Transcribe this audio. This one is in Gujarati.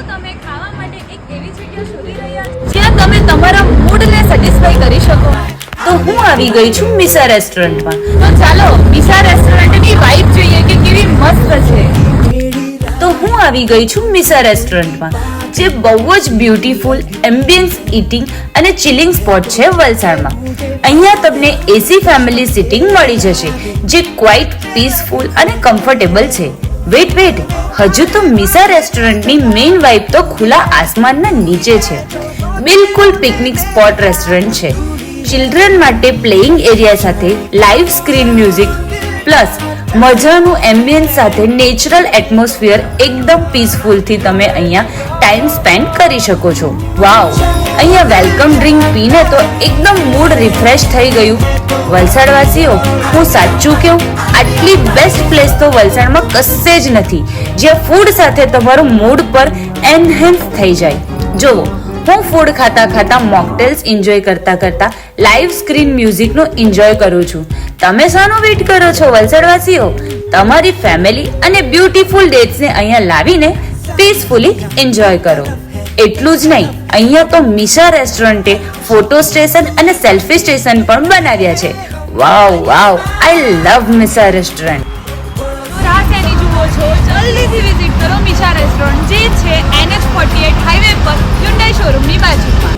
શું તમે ખાવા માટે એક એવી જગ્યા શોધી રહ્યા છો જ્યાં તમે તમારા મૂડને સેટિસ્ફાઈ કરી શકો? તો હું આવી ગઈ છું મિસા રેસ્ટોરન્ટમાં. તો ચાલો મિસા રેસ્ટોરન્ટની વાઇબ જોઈએ કે કેવી મસ્ત છે. તો હું આવી ગઈ છું મિસા રેસ્ટોરન્ટમાં, જે બહુ જ બ્યુટીફુલ એમ્બિયન્સ ઇટિંગ અને ચિલિંગ સ્પોટ છે વલસાડમાં. અહીંયા તમને એસી ફેમિલી સિટિંગ મળી જશે, જે ક્વાઇટ પીસફુલ અને કમ્ફર્ટેબલ છે. વેટ હજુ તો મિસા રેસ્ટોરન્ટની મેઇન વાઇબ તો ખુલ્લા આસમાનના નીચે છે. બિલકુલ પિકનિક સ્પોટ રેસ્ટોરન્ટ છે. ચિલ્ડ્રન માટે પ્લેઇંગ એરિયા સાથે લાઇવ સ્ક્રીન મ્યુઝિક પ્લસ મજાનું એમ્બિયન્સ સાથે નેચરલ એટમોસ્ફિયર, એકદમ પીસફુલથી તમે અહીંયા ટાઈમ સ્પેન્ડ કરી શકો છો. વાવ, અહીંયા વેલકમ ડ્રિંક પીને તો એકદમ મૂડ રિફ્રેશ થઈ ગયું. વલસાડવાસીઓ, હું સાચું કહું, આટલી બેસ્ટ પ્લેસ તો વલસાડમાં કશે જ નથી, જ્યાં ફૂડ સાથે તમારું મૂડ પર એનહેન્સ થઈ જાય. જુઓ, હું ફૂડ ખાતા મોકટેલ્સ એન્જોય કરતા લાઈવ સ્ક્રીન મ્યુઝિકનો એન્જોય કરું છું. તમે શાનો વેઇટ કરો છો વલસાડવાસીઓ? તમારી ફેમિલી અને બ્યુટીફુલ ડેટ્સને અહીંયા લાવીને પીસફુલી એન્જોય કરો. એટલું જ નહીં, અહીંયા તો મિસા રેસ્ટોરન્ટે ફોટો સ્ટેશન અને સેલ્ફી સ્ટેશન પણ બનાવ્યા છે. વાવ, આઈ લવ મિસા રેસ્ટોરન્ટ. રાહ શેની જુઓ છો? જલ્દીથી વિઝિટ કરો મિસા રેસ્ટોરન્ટ, જે છે NH48 હાઈવે પર હ્યુન્ડાઈ શોરૂમની બાજુમાં.